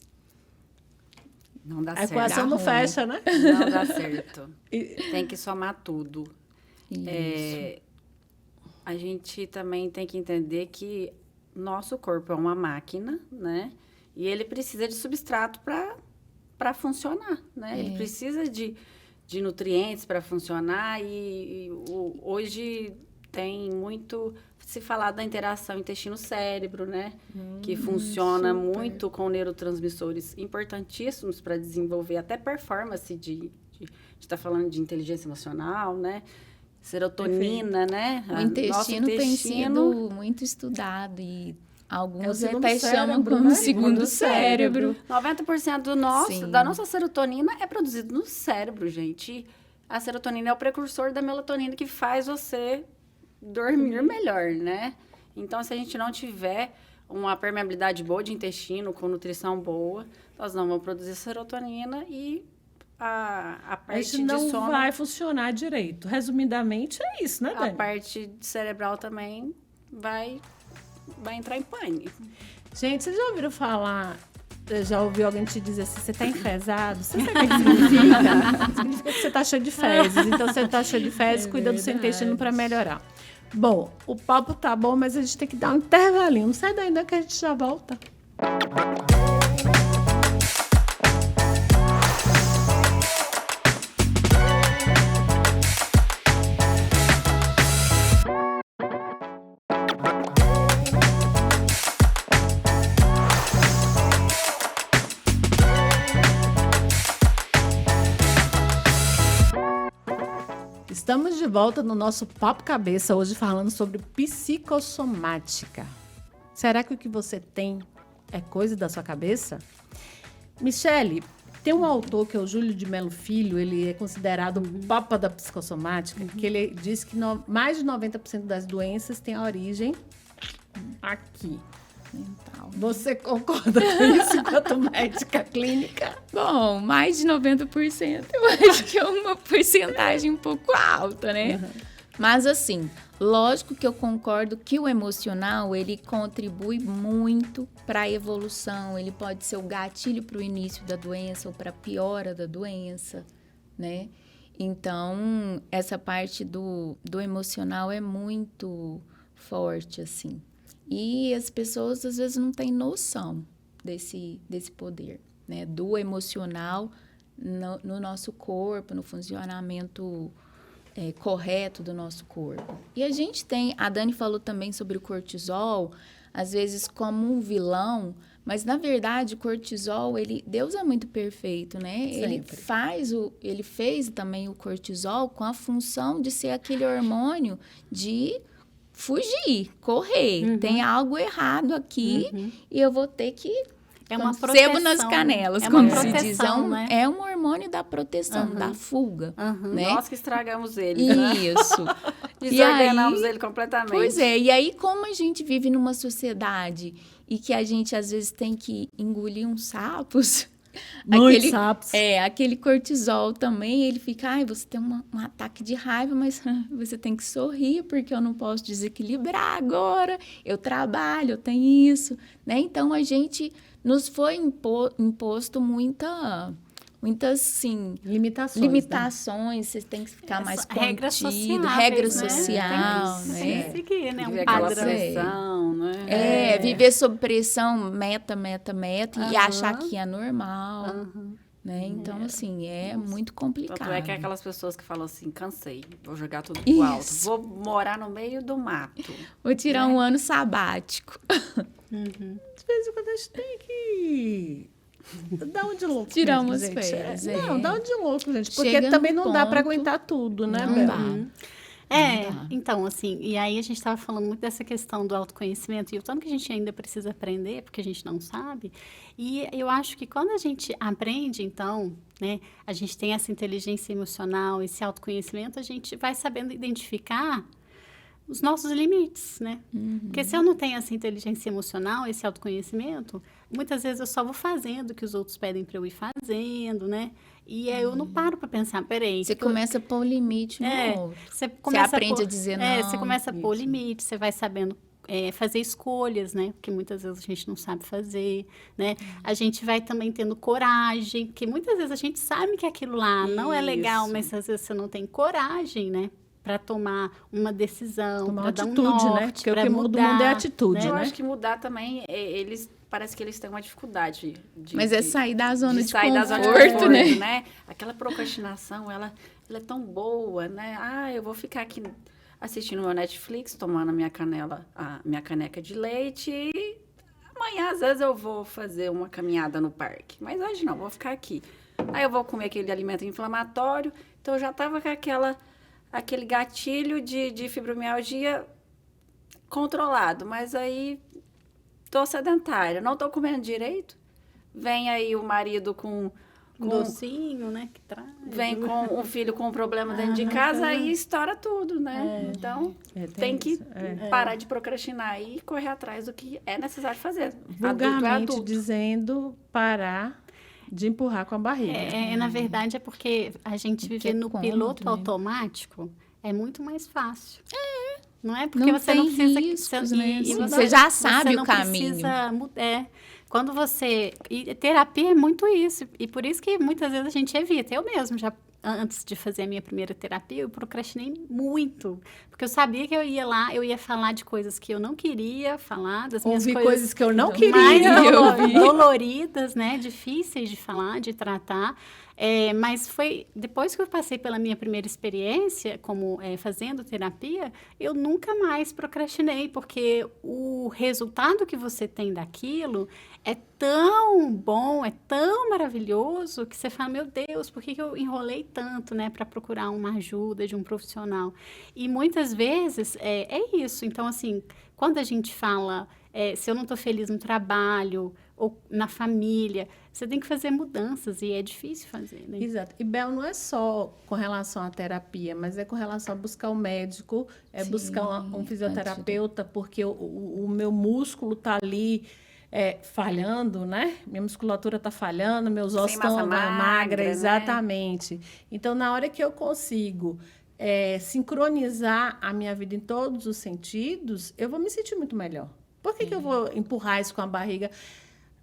Não dá A certo. equação não fecha, né? Não dá certo. Tem que somar tudo. A gente também tem que entender que nosso corpo é uma máquina, né? E ele precisa de substrato para funcionar, né? Ele precisa de nutrientes para funcionar hoje tem muito se falar da interação intestino-cérebro, né? Que funciona muito com neurotransmissores importantíssimos para desenvolver até performance a gente está falando de inteligência emocional, né? Serotonina, né? O intestino tem sido muito estudado e alguns até chamam como né? segundo cérebro. 90% da nossa serotonina é produzido no cérebro, gente. A serotonina é o precursor da melatonina que faz você dormir melhor, né? Então, se a gente não tiver uma permeabilidade boa de intestino, com nutrição boa, nós não vamos produzir serotonina e a parte de não sono vai funcionar direito. Resumidamente, é isso, né, Dani? a parte cerebral também vai entrar em pane. Gente, vocês já ouviram falar... Já ouviu alguém te dizer assim, você está enfesado? Você sabe o que significa? Significa que você está cheio de fezes. Então, se você está cheio de fezes, cuida do seu intestino para melhorar. Bom, o papo tá bom, mas a gente tem que dar um intervalinho. Não sai daí, não, que a gente já volta. Estamos de volta no nosso Papo Cabeça, hoje falando sobre psicossomática. Será que o que você tem é coisa da sua cabeça? Michele, tem um autor que é o Júlio de Melo Filho, ele é considerado o papa da psicossomática, que ele diz que mais de 90% das doenças têm a origem aqui. Mental. Você concorda com isso enquanto médica clínica? Bom, mais de 90%, eu acho que é uma porcentagem um pouco alta, né? Mas assim, lógico que eu concordo que o emocional, ele contribui muito para a evolução, ele pode ser o gatilho para o início da doença ou para a piora da doença, né? Então, essa parte do emocional é muito forte, assim. E as pessoas, às vezes, não têm noção desse poder, né? Do emocional no nosso corpo, no funcionamento correto do nosso corpo. E a gente tem... A Dani falou também sobre o cortisol, às vezes como um vilão, mas, na verdade, o cortisol, Deus é muito perfeito, né? Sempre. Ele fez também o cortisol com a função de ser aquele hormônio de... fugir, correr. Tem algo errado aqui e eu vou ter que... É uma sebo proteção. nas canelas, É como uma se diz. proteção, É um hormônio da proteção, da fuga. Né? Nós que estragamos ele, né? Isso. Desordenamos ele completamente. Pois é. E aí, como a gente vive numa sociedade e que a gente, às vezes, tem que engolir uns sapos... Muitos sapos. Aquele cortisol também, ele fica, você tem um ataque de raiva, mas você tem que sorrir, porque eu não posso desequilibrar agora, eu trabalho, eu tenho isso, né? Então, a gente nos foi imposto muita muitas, sim, Limitações. limitações, você tem que ficar mais Regras contido, sociais, regra né? social, Tem né? que seguir, né? Viver Um aquela padrão. pressão, né? Viver sob pressão, meta, e achar que é normal, Aham. né? Então, assim, é muito complicado. Tanto é que aquelas pessoas que falam assim, cansei, vou jogar tudo pro alto, Isso. vou morar no meio do mato. Vou tirar um ano sabático. De vez em quando a gente tem que dar um de louco. Tirar mesmo, umas gente. férias, Não, dá um de louco, gente. Porque Chega também num não dá para ponto- aguentar tudo, né, Não Bel? dá. É, dá. então, assim, e aí a gente estava falando muito dessa questão do autoconhecimento e o tanto que a gente ainda precisa aprender, porque a gente não sabe. E eu acho que quando a gente aprende, então, né, a gente tem essa inteligência emocional, esse autoconhecimento, a gente vai sabendo identificar os nossos limites, né? Porque se eu não tenho essa inteligência emocional, esse autoconhecimento, muitas vezes eu só vou fazendo o que os outros pedem para eu ir fazendo, né? E aí eu não paro para pensar, peraí. Você começa a pôr um limite no outro. Você começa aprende pôr- a dizer Você não, começa a pôr isso. limite, você vai sabendo fazer escolhas, né? Que muitas vezes a gente não sabe fazer, né? A gente vai também tendo coragem, que muitas vezes a gente sabe que aquilo lá não é legal, Isso. mas às vezes você não tem coragem, né? Para tomar uma decisão, Tomar para uma dar um atitude, norte, né? Porque o pra que muda o mundo é a atitude, Eu né? acho que mudar também, parece que eles têm uma dificuldade Mas é sair da zona de sair da zona de conforto, conforto, né? né? Aquela procrastinação, ela é tão boa, né? Ah, eu vou ficar aqui assistindo meu Netflix, tomando a minha caneca de leite e amanhã, às vezes, eu vou fazer uma caminhada no parque. Mas hoje não, vou ficar aqui. Aí eu vou comer aquele alimento inflamatório, então eu já tava com aquele gatilho de fibromialgia controlado, mas aí tô sedentária, não tô comendo direito. Vem aí o marido com Um docinho, né? Que traz. vem com o filho com um problema dentro de casa, aí estoura tudo, né? Então, tem que isso, parar de procrastinar e correr atrás do que é necessário fazer. Adulto é Vulgarmente adulto. dizendo, parar de empurrar com a barriga. Na verdade, é porque a gente Porque viver é no cômodo, piloto né? automático é muito mais fácil. Não é? Porque Não você não tem precisa... riscos, e- né? e Você já sabe você o não caminho. precisa mudar. Quando você... E terapia é muito isso. E por isso que muitas vezes a gente evita. Eu mesmo já... Antes de fazer a minha primeira terapia, eu procrastinei muito. Porque eu sabia que eu ia lá, eu ia falar de coisas que eu não queria falar, das minhas Ouvi coisas coisas que eu não mais queria. doloridas, né? Difíceis de falar, de tratar. Mas foi depois que eu passei pela minha primeira experiência como fazendo terapia, eu nunca mais procrastinei, porque o resultado que você tem daquilo é tão bom, é tão maravilhoso, que você fala, meu Deus, por que eu enrolei tanto, né, para procurar uma ajuda de um profissional? E muitas vezes é isso. Então, assim, quando a gente fala, se eu não estou feliz no trabalho ou na família, você tem que fazer mudanças e é difícil fazer, né? Exato. E, Bel, não é só com relação à terapia, mas é com relação a buscar um médico, Sim, buscar um fisioterapeuta, porque o meu músculo está ali falhando, né? Minha musculatura está falhando, meus ossos Sem massa estão magra, magra, né? exatamente. Então, na hora que eu consigo sincronizar a minha vida em todos os sentidos, eu vou me sentir muito melhor. Por que eu vou empurrar isso com a barriga?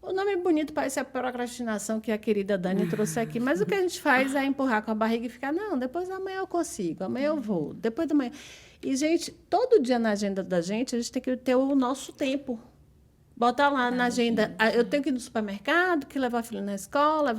O nome bonito parece a procrastinação que a querida Dani trouxe aqui, mas o que a gente faz é empurrar com a barriga e ficar, não, depois da manhã eu consigo, amanhã eu vou, depois da manhã. E, gente, todo dia na agenda da gente, a gente tem que ter o nosso tempo. Botar lá na agenda, eu tenho que ir no supermercado, que levar filho na escola,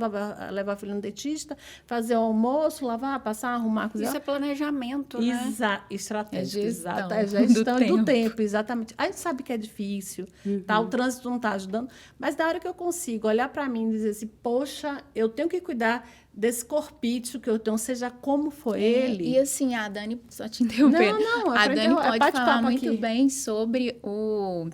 levar filho no dentista, fazer o almoço, lavar, passar, arrumar, cozinhar. Isso é planejamento, né? Estratégico, gestão é gestão do do tempo. tempo, exatamente. A gente sabe que é difícil, tá? O trânsito não está ajudando, mas da hora que eu consigo olhar para mim e dizer assim, poxa, eu tenho que cuidar desse corpício que eu tenho, seja como for ele. E assim, a Dani, só te interrompendo, Não, a Dani pode bate-papo falar muito aqui. bem sobre o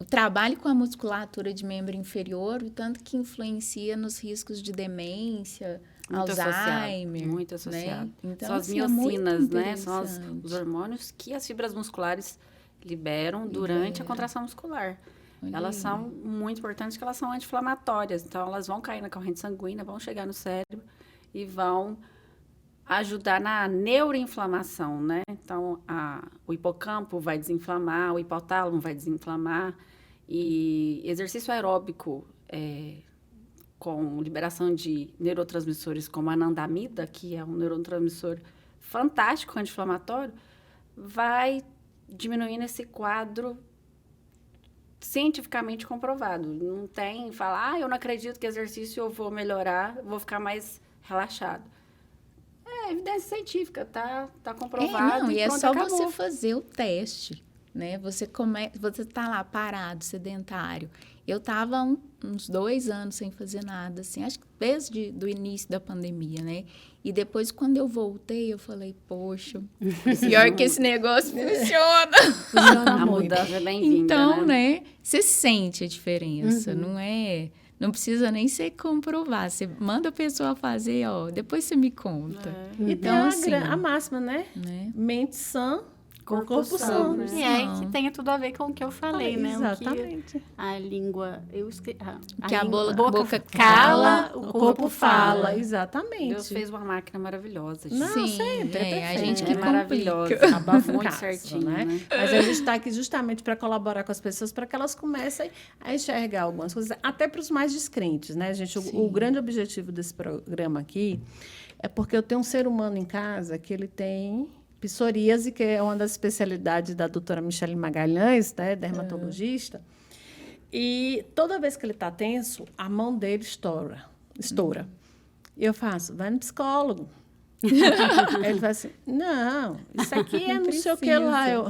trabalho com a musculatura de membro inferior, o tanto que influencia nos riscos de demência, Muito Alzheimer. associado, muito associado. Né? Então, São as assim, é muito miocinas, né? São interessante. os hormônios que as fibras musculares liberam durante a contração muscular. Olha Elas aí. são muito importantes porque elas são anti-inflamatórias. Então, elas vão cair na corrente sanguínea, vão chegar no cérebro e vão ajudar na neuroinflamação, né? Então, o hipocampo vai desinflamar, o hipotálamo vai desinflamar. E exercício aeróbico com liberação de neurotransmissores como a anandamida, que é um neurotransmissor fantástico anti-inflamatório, vai diminuindo esse quadro cientificamente comprovado. Não tem falar, eu não acredito que exercício eu vou melhorar, vou ficar mais relaxado. É evidência científica, tá comprovado. E é pronto, só acabou. você fazer o teste, né? Você tá lá parado, sedentário. Eu tava uns 2 anos sem fazer nada, assim, acho que desde o início da pandemia, né? E depois, quando eu voltei, eu falei, poxa, pior que esse negócio funciona. Funciona A muito. mudança é bem-vinda, Então, né? né? Você sente a diferença, não precisa nem ser comprovar. Você manda a pessoa fazer, ó, depois você me conta. E tem Então, assim, a máxima, né? Mente sã, corpo sã. né? E é que tem tudo a ver com o que eu falei, né? O que Exatamente. a língua... Que a língua- boca cala, O corpo fala. Exatamente. Deus fez uma máquina maravilhosa. Não, sim, sempre, é a perfeito. gente É que maravilhosa. complica. Abafa o Muito caso, certinho, né? né? Mas a gente está aqui justamente para colaborar com as pessoas, para que elas comecem a enxergar algumas coisas, até para os mais descrentes, né, gente? O grande objetivo desse programa aqui é porque eu tenho um ser humano em casa que ele tem psoríase, que é uma das especialidades da doutora Michele Magalhães, né, dermatologista. E toda vez que ele está tenso, a mão dele estoura. E eu faço, vai no psicólogo. Aí ele fala assim, não, isso aqui é não sei o que lá. Eu,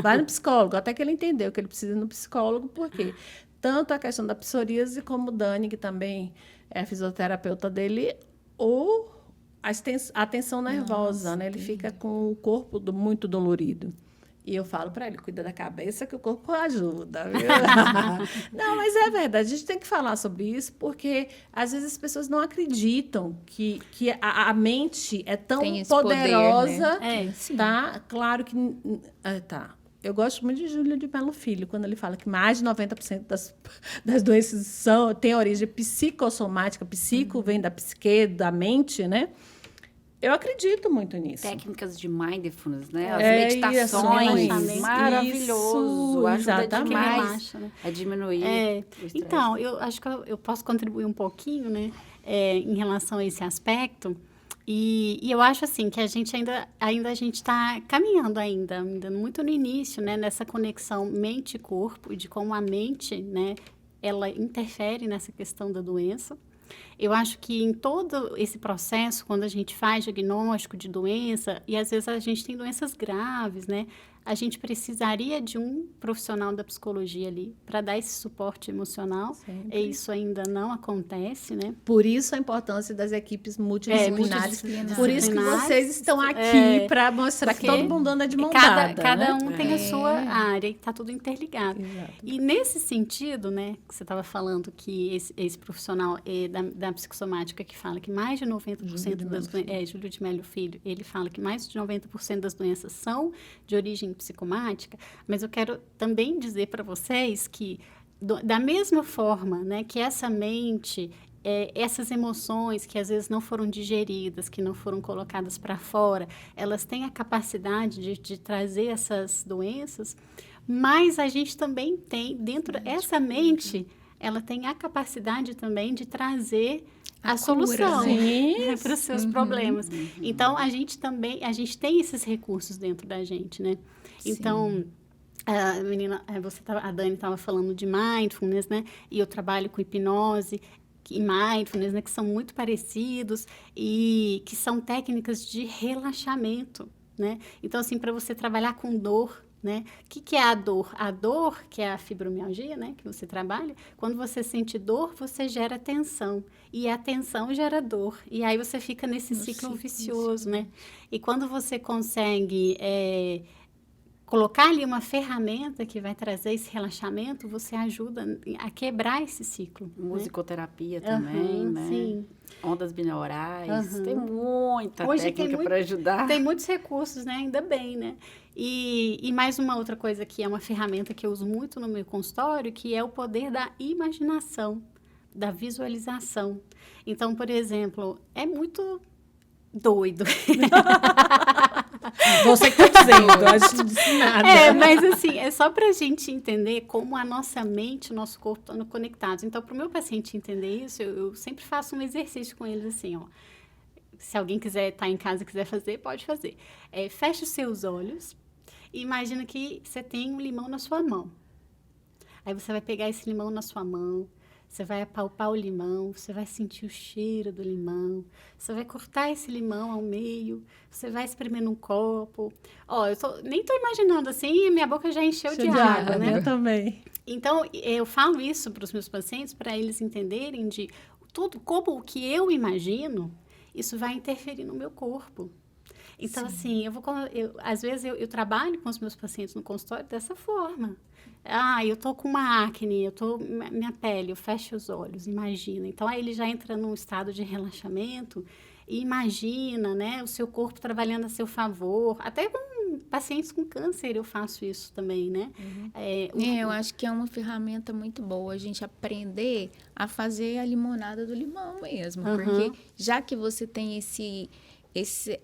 vai no psicólogo. Até que ele entendeu que ele precisa ir no psicólogo, porque tanto a questão da psoríase, como o Dani, que também é fisioterapeuta dele, ou a tensão nervosa, né? Ele fica com o corpo muito dolorido. E eu falo para ele, cuida da cabeça que o corpo ajuda, viu? Não, mas é verdade, a gente tem que falar sobre isso, porque às vezes as pessoas não acreditam que a mente é tão Tem esse poderosa. poder, né? Tá? Claro que... tá. Eu gosto muito de Júlio de Melo Filho, quando ele fala que mais de 90% das doenças têm origem psicossomática. Psico vem da psique, da mente, né? Eu acredito muito nisso. Técnicas de mindfulness, né? As meditações, meditações. Maravilhoso. isso, Ajuda exatamente. demais Relaxa, né? a diminuir o estresse. Então, eu acho que eu posso contribuir um pouquinho, né, em relação a esse aspecto. E eu acho, assim, que a gente ainda a gente está caminhando ainda muito no início, né, nessa conexão mente-corpo e de como a mente, né, ela interfere nessa questão da doença. Eu acho que em todo esse processo, quando a gente faz diagnóstico de doença, e às vezes a gente tem doenças graves, né? A gente precisaria de um profissional da psicologia ali para dar esse suporte emocional. Sempre. E isso ainda não acontece, né? Por isso a importância das equipes multidisciplinares. multidisciplinares. Por isso que vocês estão aqui para mostrar que todo mundo anda de mão dada. Cada né? um tem a sua área e está tudo interligado. Exato. E nesse sentido, né, que você estava falando que esse profissional da psicossomática que fala que mais de 90% das doenças... Júlio de Melo Filho, ele fala que mais de 90% das doenças são de origem psicomática, mas eu quero também dizer para vocês que, da mesma forma, né, que essa mente... essas emoções que às vezes não foram digeridas, que não foram colocadas para fora, elas têm a capacidade de trazer essas doenças, mas a gente também tem, dentro dessa mente, ela tem a capacidade também de trazer a solução para os seus problemas. Então, a gente tem esses recursos dentro da gente, né? Então... A Dani estava falando de mindfulness, né? E eu trabalho com hipnose e mindfulness, né? Que são muito parecidos e que são técnicas de relaxamento, né? Então, assim, para você trabalhar com dor, né? O que é a dor? A dor, que é a fibromialgia, né? Que você trabalha, quando você sente dor, você gera tensão. E a tensão gera dor. E aí você fica nesse ciclo vicioso, né? E quando você consegue... colocar ali uma ferramenta que vai trazer esse relaxamento, você ajuda a quebrar esse ciclo. Musicoterapia também, né? Sim. Ondas binaurais. Tem muita técnica para ajudar. Tem muitos recursos, né? Ainda bem, né? E mais uma outra coisa que é uma ferramenta que eu uso muito no meu consultório, que é o poder da imaginação, da visualização. Então, por exemplo, é muito doido. Você que está dizendo, a gente não disse nada. Mas assim, é só para a gente entender como a nossa mente e o nosso corpo estão conectados. Então, para o meu paciente entender isso, eu sempre faço um exercício com eles assim, ó. Se alguém quiser estar em casa e quiser fazer, pode fazer. Feche os seus olhos e imagina que você tem um limão na sua mão. Aí você vai pegar esse limão na sua mão, você vai apalpar o limão, você vai sentir o cheiro do limão, você vai cortar esse limão ao meio, você vai espremer num copo. Ó, nem tô imaginando assim, minha boca já encheu de água, né? Eu também. Então, eu falo isso para os meus pacientes, para eles entenderem de tudo, como o que eu imagino, isso vai interferir no meu corpo. Então, assim, às vezes eu trabalho com os meus pacientes no consultório dessa forma. Eu tô com uma acne, minha pele, eu fecho os olhos, imagina. Então, aí ele já entra num estado de relaxamento e imagina, né, o seu corpo trabalhando a seu favor. Até com pacientes com câncer eu faço isso também, né? Eu acho que é uma ferramenta muito boa a gente aprender a fazer a limonada do limão mesmo. Porque já que você tem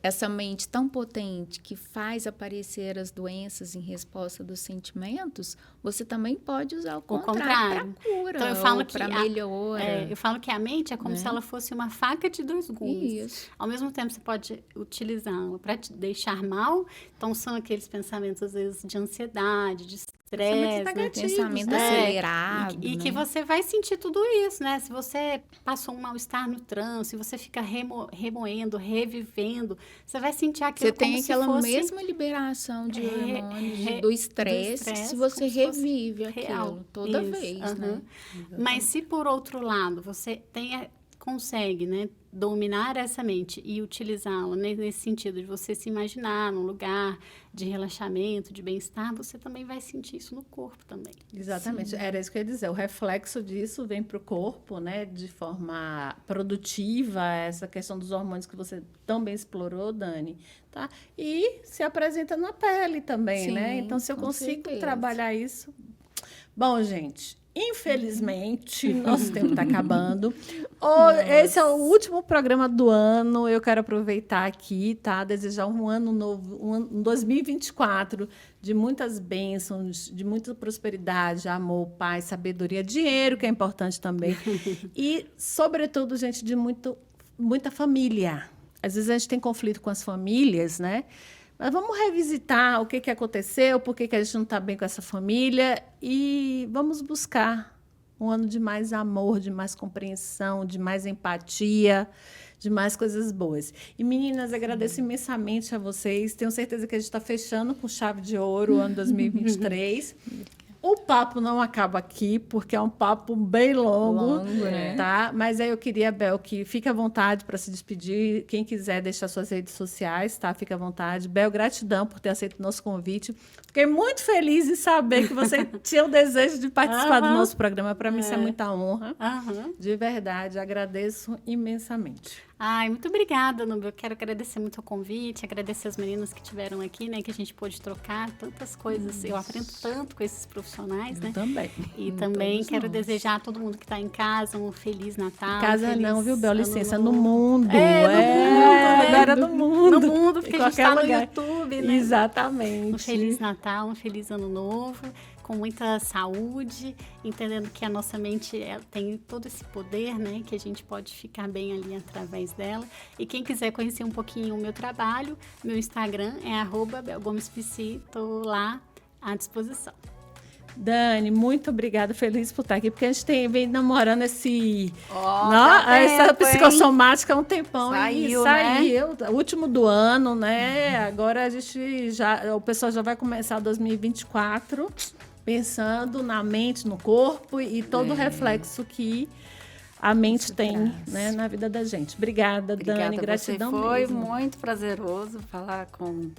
essa mente tão potente que faz aparecer as doenças em resposta dos sentimentos, você também pode usar o contrário para cura, então, eu falo para melhora. Eu falo que a mente é como se ela fosse uma faca de dois gumes. Isso. Ao mesmo tempo, você pode utilizá-la para te deixar mal. Então, são aqueles pensamentos, às vezes, de ansiedade, de estresse, pensamento acelerado. E que você vai sentir tudo isso, né? Se você passou um mal-estar no trânsito, se você fica remoendo, revivendo, você vai sentir aquilo você como tem se aquela fosse mesma liberação de hormônios do estresse, se você revive aquilo toda vez, né? Mas se por outro lado você consegue, né, dominar essa mente e utilizá-la, né, nesse sentido de você se imaginar num lugar de relaxamento, de bem-estar, você também vai sentir isso no corpo também. Exatamente, era isso que eu ia dizer. O reflexo disso vem para o corpo, né, de forma produtiva, essa questão dos hormônios que você tão bem explorou, Dani, tá? E se apresenta na pele também, né? Então, se eu consigo trabalhar isso... Bom, gente... Infelizmente, nosso tempo está acabando. Esse é o último programa do ano. Eu quero aproveitar aqui, tá? Desejar um ano novo, um 2024 de muitas bênçãos, de muita prosperidade, amor, paz, sabedoria, dinheiro, que é importante também. E, sobretudo, gente, de muita família. Às vezes a gente tem conflito com as famílias, né? Mas vamos revisitar o que aconteceu, por que a gente não está bem com essa família e vamos buscar um ano de mais amor, de mais compreensão, de mais empatia, de mais coisas boas. E, meninas, agradeço imensamente a vocês. Tenho certeza que a gente está fechando com chave de ouro o ano 2023. O papo não acaba aqui, porque é um papo bem longo, né? Tá? Mas aí eu queria, Bel, que fique à vontade para se despedir. Quem quiser deixar suas redes sociais, tá? Fique à vontade. Bel, gratidão por ter aceito o nosso convite. Fiquei muito feliz em saber que você tinha o desejo de participar do nosso programa. Para mim, isso é muita honra. De verdade, agradeço imensamente. Muito obrigada, Nubia. Eu quero agradecer muito o convite, agradecer as meninas que estiveram aqui, né? Que a gente pôde trocar tantas coisas. Eu aprendo tanto com esses profissionais, né? Eu também. E também quero desejar a todo mundo que está em casa um Feliz Natal. Casa não, viu, Bel? Licença, no mundo. No mundo, agora no mundo. No mundo, porque a gente está no YouTube, né? Exatamente. Um Feliz Natal, um Feliz Ano Novo. Com muita saúde, entendendo que a nossa mente tem todo esse poder, né? Que a gente pode ficar bem ali através dela. E quem quiser conhecer um pouquinho o meu trabalho, meu Instagram é @belgomespc, estou lá à disposição. Dani, muito obrigada, feliz por estar aqui, porque a gente vem namorando essa psicossomática há um tempão. Saiu, né? Último do ano, né? Agora o pessoal já vai começar 2024 pensando na mente, no corpo e todo o reflexo que a mente tem, né, na vida da gente. Obrigada, Dani, gratidão Foi mesmo. muito prazeroso falar com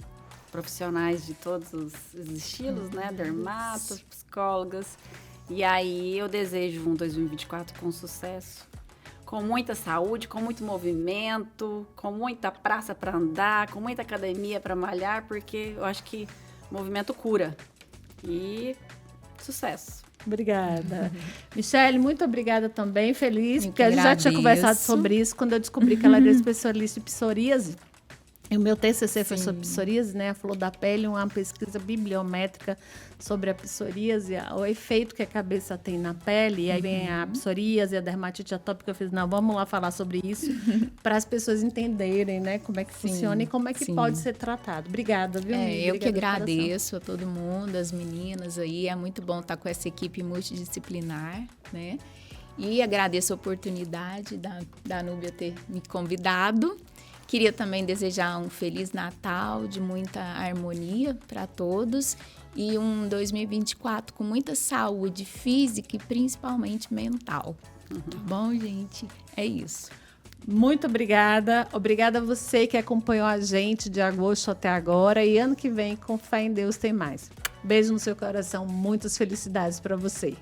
profissionais de todos os estilos, né? Dermatos, psicólogas. E aí eu desejo um 2024 com sucesso, com muita saúde, com muito movimento, com muita praça para andar, com muita academia para malhar, porque eu acho que movimento cura. E sucesso. Obrigada. Michele, muito obrigada também. Feliz, porque a gente já tinha conversado sobre isso quando eu descobri que ela era especialista em psoríase. E o meu TCC foi Sim. sobre psoríase, né? A flor da pele, uma pesquisa bibliométrica sobre a psoríase, o efeito que a cabeça tem na pele. E aí vem a psoríase, a dermatite atópica. Eu fiz, não, vamos lá falar sobre isso para as pessoas entenderem, né? Como é que funciona e como é que sim. pode ser tratado. Obrigada, viu, Mili? Eu que Obrigada de coração. agradeço a todo mundo, as meninas aí. É muito bom estar com essa equipe multidisciplinar, né? E agradeço a oportunidade da Núbia ter me convidado. Queria também desejar um Feliz Natal, de muita harmonia para todos. E um 2024 com muita saúde física e principalmente mental. Tá bom, gente? É isso. Muito obrigada. Obrigada a você que acompanhou a gente de agosto até agora. E ano que vem, com fé em Deus, tem mais. Beijo no seu coração. Muitas felicidades para você.